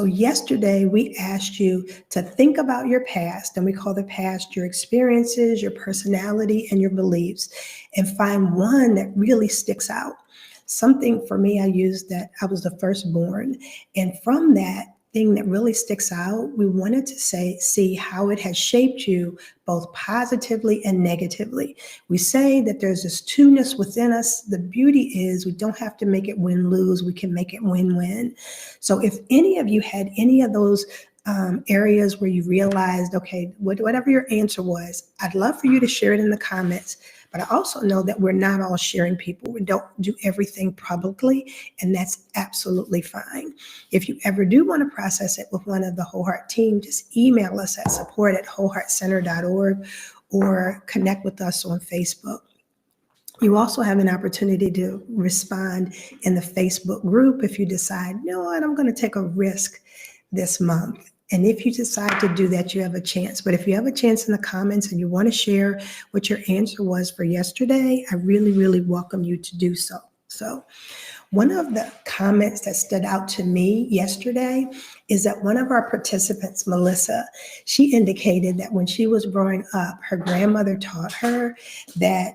So yesterday we asked you to think about your past, and we call the past your experiences, your personality, and your beliefs, and find one that really sticks out. Something for me, I used that I was the firstborn, and from that thing that really sticks out, we wanted to see how it has shaped you both positively and negatively. We say that there's this two-ness within us. The beauty is we don't have to make it win-lose. We can make it win-win. So if any of you had any of those areas where you realized, okay, whatever your answer was, I'd love for you to share it in the comments. But I also know that we're not all sharing people. We don't do everything publicly, and that's absolutely fine. If you ever do want to process it with one of the Whole Heart team, just email us at support@wholeheartcenter.org or connect with us on Facebook. You also have an opportunity to respond in the Facebook group if you decide, you know what, I'm going to take a risk this month. And if you decide to do that, you have a chance. But if you have a chance in the comments and you want to share what your answer was for yesterday, I really, really welcome you to do so. So one of the comments that stood out to me yesterday is that one of our participants, Melissa, she indicated that when she was growing up, her grandmother taught her that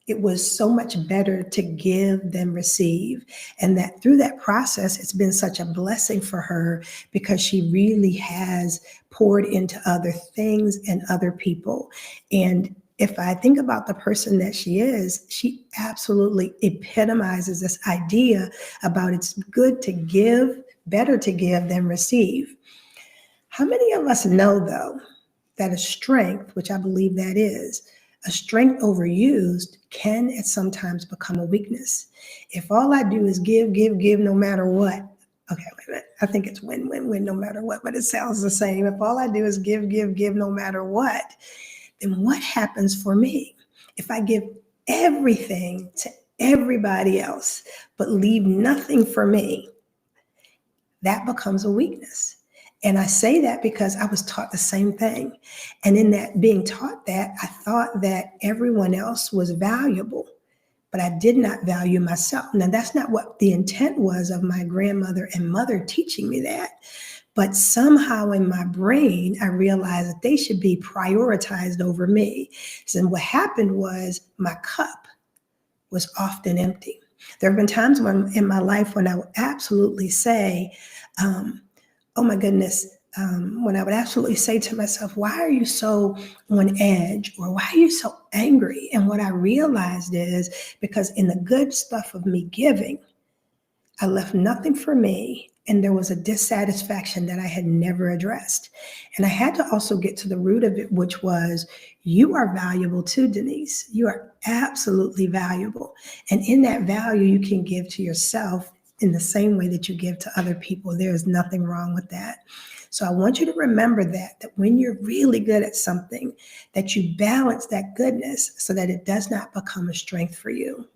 it was so much better to give than receive. And that through that process, it's been such a blessing for her because she really has poured into other things and other people. And if I think about the person that she is, she absolutely epitomizes this idea about it's good to give, better to give than receive. How many of us know, though, that a strength, which I believe that is, a strength overused can at sometimes become a weakness. If all I do is give no matter what, okay, wait a minute, I think it's win no matter what, but it sounds the same. If all I do is give no matter what, then what happens for me? If I give everything to everybody else, but leave nothing for me, that becomes a weakness. And I say that because I was taught the same thing. And in that being taught that, I thought that everyone else was valuable, but I did not value myself. Now, that's not what the intent was of my grandmother and mother teaching me that. But somehow in my brain, I realized that they should be prioritized over me. So what happened was my cup was often empty. There have been times in my life when I would absolutely say, oh my goodness, when I would absolutely say to myself, why are you so on edge? Or why are you so angry? And what I realized is because in the good stuff of me giving, I left nothing for me. And there was a dissatisfaction that I had never addressed. And I had to also get to the root of it, which was, you are valuable too, Denise. You are absolutely valuable. And in that value, you can give to yourself in the same way that you give to other people. There is nothing wrong with that. So I want you to remember that when you're really good at something, that you balance that goodness so that it does not become a strength for you.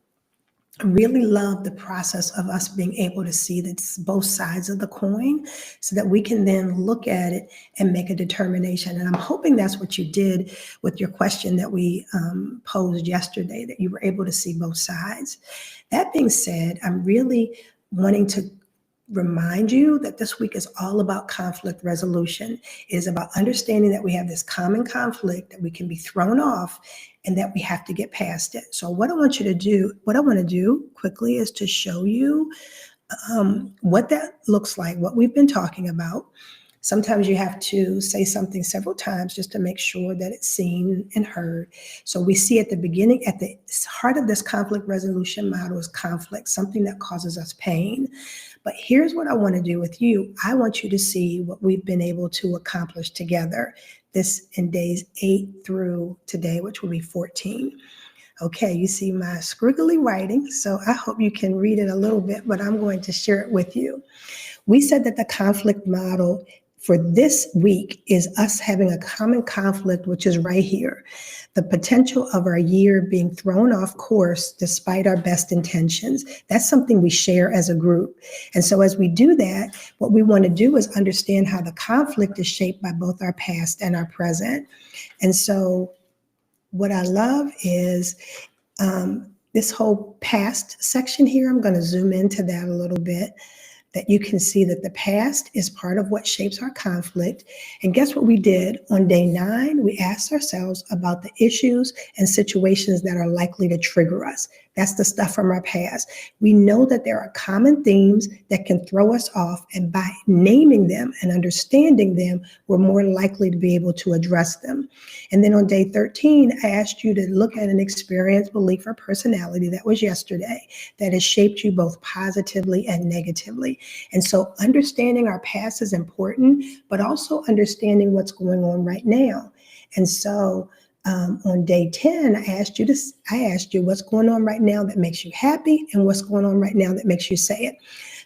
I really love the process of us being able to see both sides of the coin so that we can then look at it and make a determination. And I'm hoping that's what you did with your question that we posed yesterday, that you were able to see both sides. That being said, I'm really wanting to remind you that this week is all about conflict resolution. It is about understanding that we have this common conflict, that we can be thrown off, and that we have to get past it. So what I want to do quickly is to show you what that looks like, what we've been talking about. Sometimes you have to say something several times just to make sure that it's seen and heard. So we see at the beginning, at the heart of this conflict resolution model is conflict, something that causes us pain. But here's what I want to do with you. I want you to see what we've been able to accomplish together this in days 8 through today, which will be 14. Okay, you see my squiggly writing, so I hope you can read it a little bit, but I'm going to share it with you. We said that the conflict model for this week is us having a common conflict, which is right here. The potential of our year being thrown off course despite our best intentions. That's something we share as a group. And so as we do that, what we want to do is understand how the conflict is shaped by both our past and our present. And so what I love is this whole past section here. I'm going to zoom into that a little bit. that you can see that the past is part of what shapes our conflict. And guess what we did? On day 9, we asked ourselves about the issues and situations that are likely to trigger us. That's the stuff from our past. We know that there are common themes that can throw us off, and by naming them and understanding them, we're more likely to be able to address them. And then on day 13, I asked you to look at an experience, belief, or personality that was yesterday that has shaped you both positively and negatively. And so understanding our past is important, but also understanding what's going on right now. And so on day 10, I asked you what's going on right now that makes you happy and what's going on right now that makes you sad.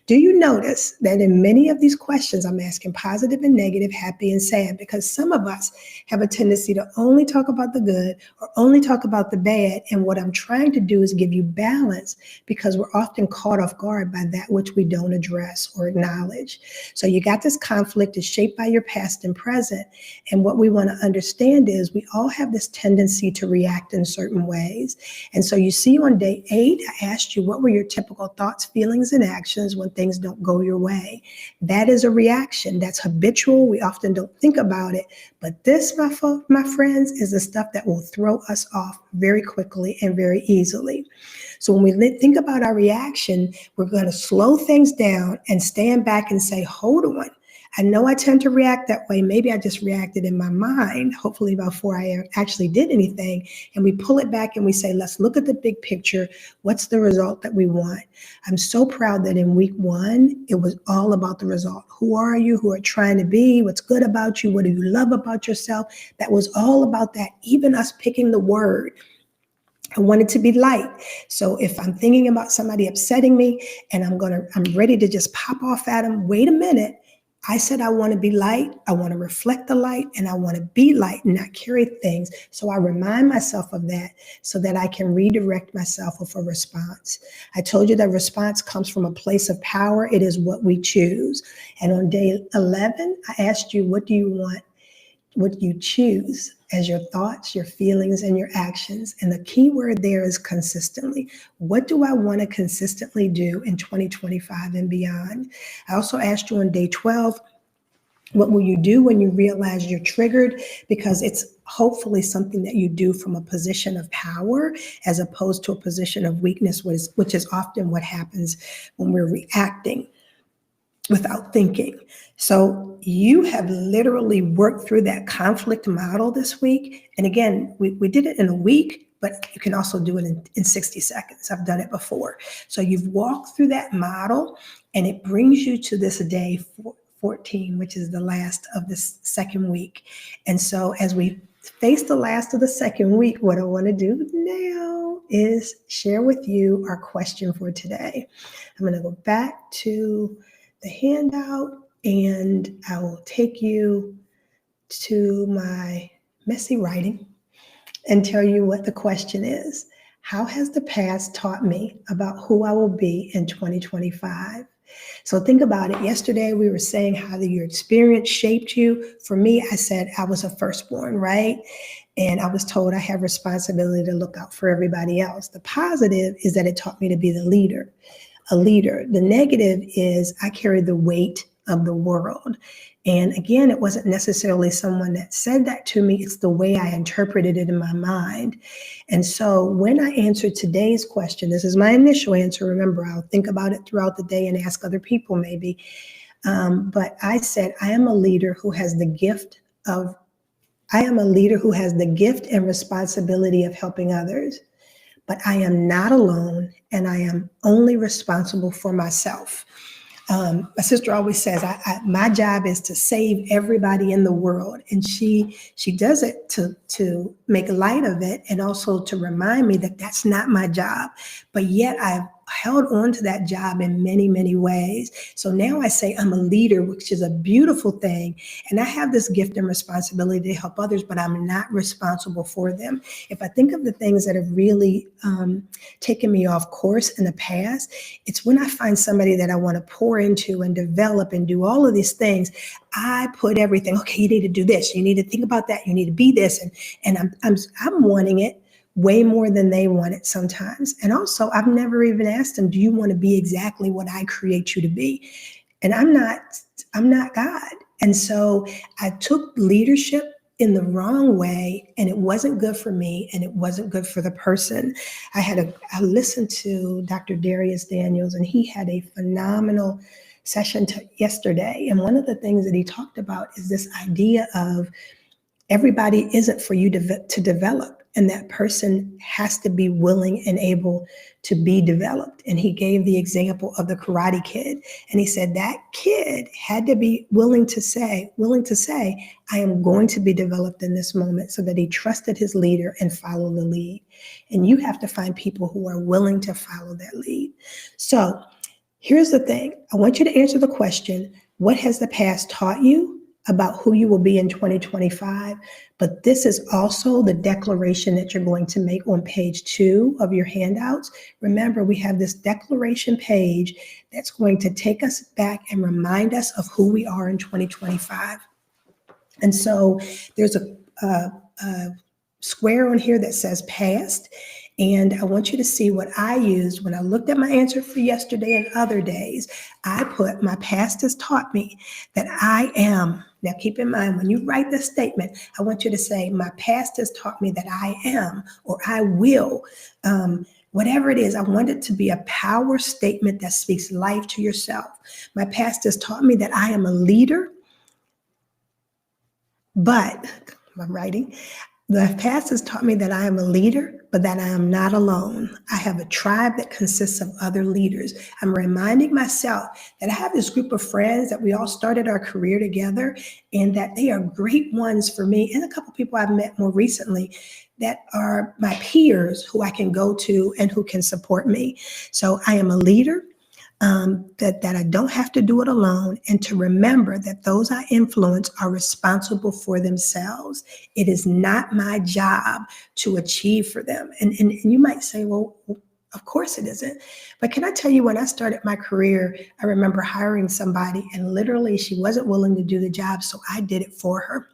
Do you notice that in many of these questions, I'm asking positive and negative, happy and sad, because some of us have a tendency to only talk about the good or only talk about the bad. And what I'm trying to do is give you balance, because we're often caught off guard by that which we don't address or acknowledge. So you got this conflict is shaped by your past and present. And what we want to understand is we all have this tendency to react in certain ways. And so you see on day 8, I asked you, what were your typical thoughts, feelings, and actions when things don't go your way? That is a reaction. That's habitual. We often don't think about it. But this, my friends, is the stuff that will throw us off very quickly and very easily. So when we think about our reaction, we're going to slow things down and stand back and say, hold on. I know I tend to react that way. Maybe I just reacted in my mind, hopefully before I actually did anything. And we pull it back and we say, let's look at the big picture. What's the result that we want? I'm so proud that in week 1, it was all about the result. Who are you? Who are trying to be? What's good about you? What do you love about yourself? That was all about that. Even us picking the word. I want it to be light. So if I'm thinking about somebody upsetting me and I'm ready to just pop off at them, wait a minute. I said I want to be light, I want to reflect the light, and I want to be light and not carry things. So I remind myself of that so that I can redirect myself with a response. I told you that response comes from a place of power. It is what we choose. And on day 11, I asked you, what do you want? What do you choose as your thoughts, your feelings, and your actions? And the key word there is consistently. What do I want to consistently do in 2025 and beyond? I also asked you on day 12, what will you do when you realize you're triggered? Because it's hopefully something that you do from a position of power as opposed to a position of weakness, which is often what happens when we're reacting without thinking. So you have literally worked through that conflict model this week. And again, we did it in a week, but you can also do it in 60 seconds. I've done it before. So you've walked through that model and it brings you to this day 14, which is the last of this second week. And so as we face the last of the second week, what I want to do now is share with you our question for today. I'm going to go back to the handout and I will take you to my messy writing and tell you what the question is. How has the past taught me about who I will be in 2025? So think about it. Yesterday, we were saying how your experience shaped you. For me, I said I was a firstborn, right? And I was told I have responsibility to look out for everybody else. The positive is that it taught me to be a leader. The negative is I carry the weight of the world. And again, it wasn't necessarily someone that said that to me. It's the way I interpreted it in my mind. And so when I answered today's question, this is my initial answer. Remember, I'll think about it throughout the day and ask other people maybe. But I said, I am a leader who has the gift and responsibility of helping others. But I am not alone, and I am only responsible for myself. My sister always says, my job is to save everybody in the world. And she does it to make light of it and also to remind me that that's not my job. But yet I've held on to that job in many, many ways. So now I say I'm a leader, which is a beautiful thing. And I have this gift and responsibility to help others, but I'm not responsible for them. If I think of the things that have really taken me off course in the past, it's when I find somebody that I want to pour into and develop and do all of these things. I put everything, okay, you need to do this. You need to think about that. You need to be this. And I'm wanting it. way more than they wanted sometimes. And also, I've never even asked them, do you want to be exactly what I create you to be? And I'm not God. And so I took leadership in the wrong way, and it wasn't good for me, and it wasn't good for the person. I listened to Dr. Darius Daniels, and he had a phenomenal session yesterday. And one of the things that he talked about is this idea of everybody isn't for you to develop, and that person has to be willing and able to be developed. And he gave the example of the Karate Kid, and he said that kid had to be willing to say, I am going to be developed in this moment, so that he trusted his leader and followed the lead. And you have to find people who are willing to follow that lead. So here's the thing. I want you to answer the question, what has the past taught you about who you will be in 2025? But this is also the declaration that you're going to make on page 2 of your handouts. Remember, we have this declaration page that's going to take us back and remind us of who we are in 2025. And so there's a square on here that says past. And I want you to see what I used when I looked at my answer for yesterday and other days. I put, my past has taught me that I am. Now keep in mind, when you write this statement, I want you to say, my past has taught me that I am, or I will. Whatever it is, I want it to be a power statement that speaks life to yourself. My past has taught me that I am a leader, but I'm writing. The past has taught me that I am a leader, but that I am not alone. I have a tribe that consists of other leaders. I'm reminding myself that I have this group of friends that we all started our career together, and that they are great ones for me, and a couple people I've met more recently that are my peers who I can go to and who can support me. So I am a leader. That I don't have to do it alone, and to remember that those I influence are responsible for themselves. It is not my job to achieve for them. And you might say, well, of course it isn't. But can I tell you, when I started my career, I remember hiring somebody, and literally she wasn't willing to do the job, so I did it for her.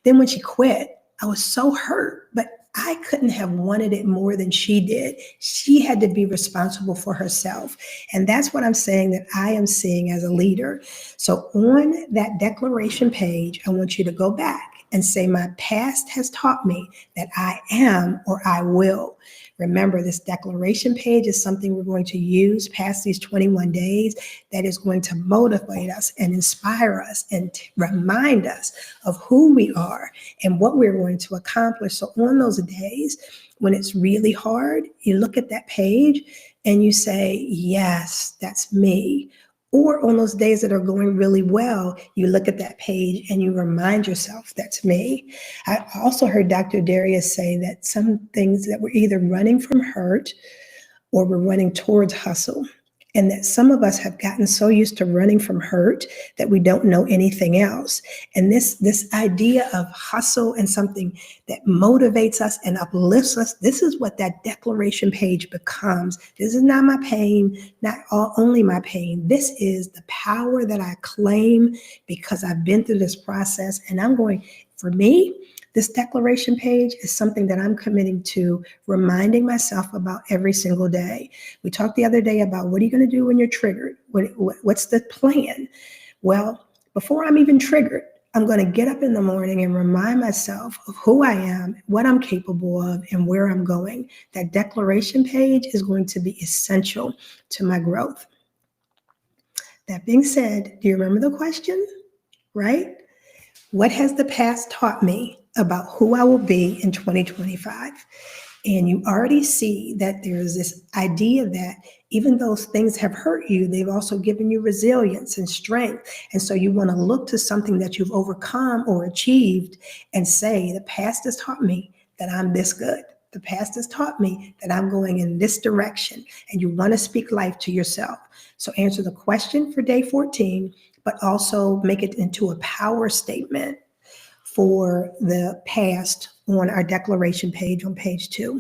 Then when she quit, I was so hurt, but I couldn't have wanted it more than she did. She had to be responsible for herself. And that's what I'm saying that I am seeing as a leader. So on that declaration page, I want you to go back and say, my past has taught me that I am, or I will. Remember, this declaration page is something we're going to use past these 21 days that is going to motivate us and inspire us and remind us of who we are and what we're going to accomplish. So on those days when it's really hard, you look at that page and you say, yes, that's me. Or on those days that are going really well, you look at that page and you remind yourself, that's me. I also heard Dr. Darius say that some things that we're either running from hurt or we're running towards hustle. And that some of us have gotten so used to running from hurt that we don't know anything else. And this idea of hustle and something that motivates us and uplifts us, this is what that declaration page becomes. This is not my pain, not only my pain. This is the power that I claim because I've been through this process. And I'm going, for me, this declaration page is something that I'm committing to reminding myself about every single day. We talked the other day about, what are you going to do when you're triggered? What's the plan? Well, before I'm even triggered, I'm going to get up in the morning and remind myself of who I am, what I'm capable of, and where I'm going. That declaration page is going to be essential to my growth. That being said, do you remember the question? Right? What has the past taught me about who I will be in 2025? And you already see that there's this idea that even though things have hurt you, they've also given you resilience and strength. And so you want to look to something that you've overcome or achieved and say, the past has taught me that I'm this good. The past has taught me that I'm going in this direction. And you want to speak life to yourself. So answer the question for day 14, but also make it into a power statement for the past on our declaration page on page 2.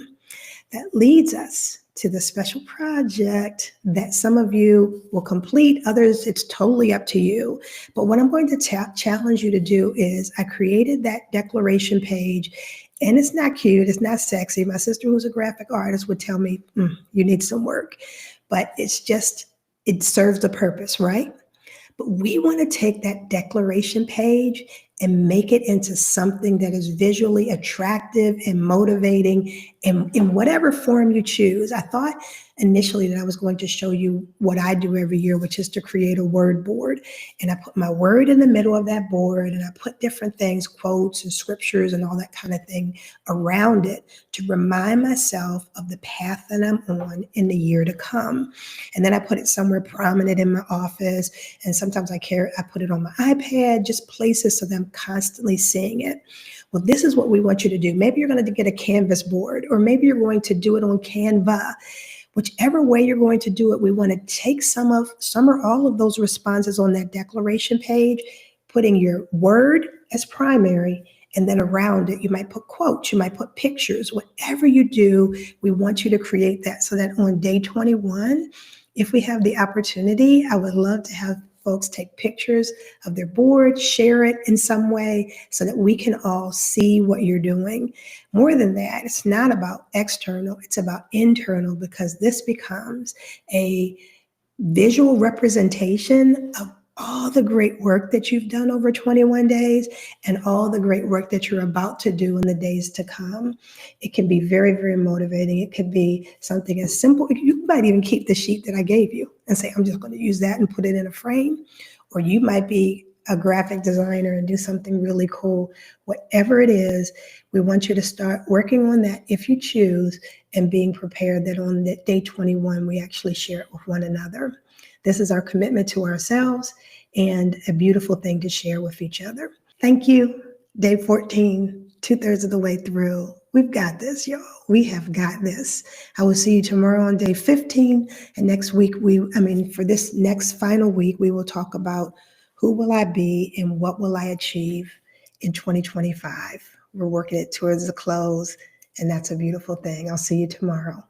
That leads us to the special project that some of you will complete. Others, it's totally up to you. But what I'm going to challenge you to do is, I created that declaration page, And it's not cute, it's not sexy. My sister, who's a graphic artist, would tell me, you need some work. But it's just, it serves a purpose, right? But we want to take that declaration page and make it into something that is visually attractive and motivating in whatever form you choose. I thought initially that I was going to show you what I do every year, which is to create a word board. And I put my word in the middle of that board and I put different things, quotes and scriptures and all that kind of thing around it to remind myself of the path that I'm on in the year to come. And then I put it somewhere prominent in my office. And sometimes I put it on my iPad, just places so that I'm constantly seeing it. Well, this is what we want you to do. Maybe you're going to get a Canvas board, or maybe you're going to do it on Canva. Whichever way you're going to do it, we want to take some or all of those responses on that declaration page, putting your word as primary, and then around it, you might put quotes, you might put pictures, whatever you do, we want you to create that so that on day 21, if we have the opportunity, I would love to have folks take pictures of their board, share it in some way so that we can all see what you're doing. More than that, it's not about external, it's about internal, because this becomes a visual representation of all the great work that you've done over 21 days and all the great work that you're about to do in the days to come. It can be very, very motivating. It could be something as simple. You might even keep the sheet that I gave you and say, I'm just going to use that and put it in a frame. Or you might be a graphic designer and do something really cool. Whatever it is, we want you to start working on that if you choose, and being prepared that on that day 21, we actually share it with one another. This is our commitment to ourselves and a beautiful thing to share with each other. Thank you. Day 14, 2/3 of the way through. We've got this, y'all. We have got this. I will see you tomorrow on day 15. And next week, for this next final week, we will talk about who will I be and what will I achieve in 2025. We're working it towards the close, and that's a beautiful thing. I'll see you tomorrow.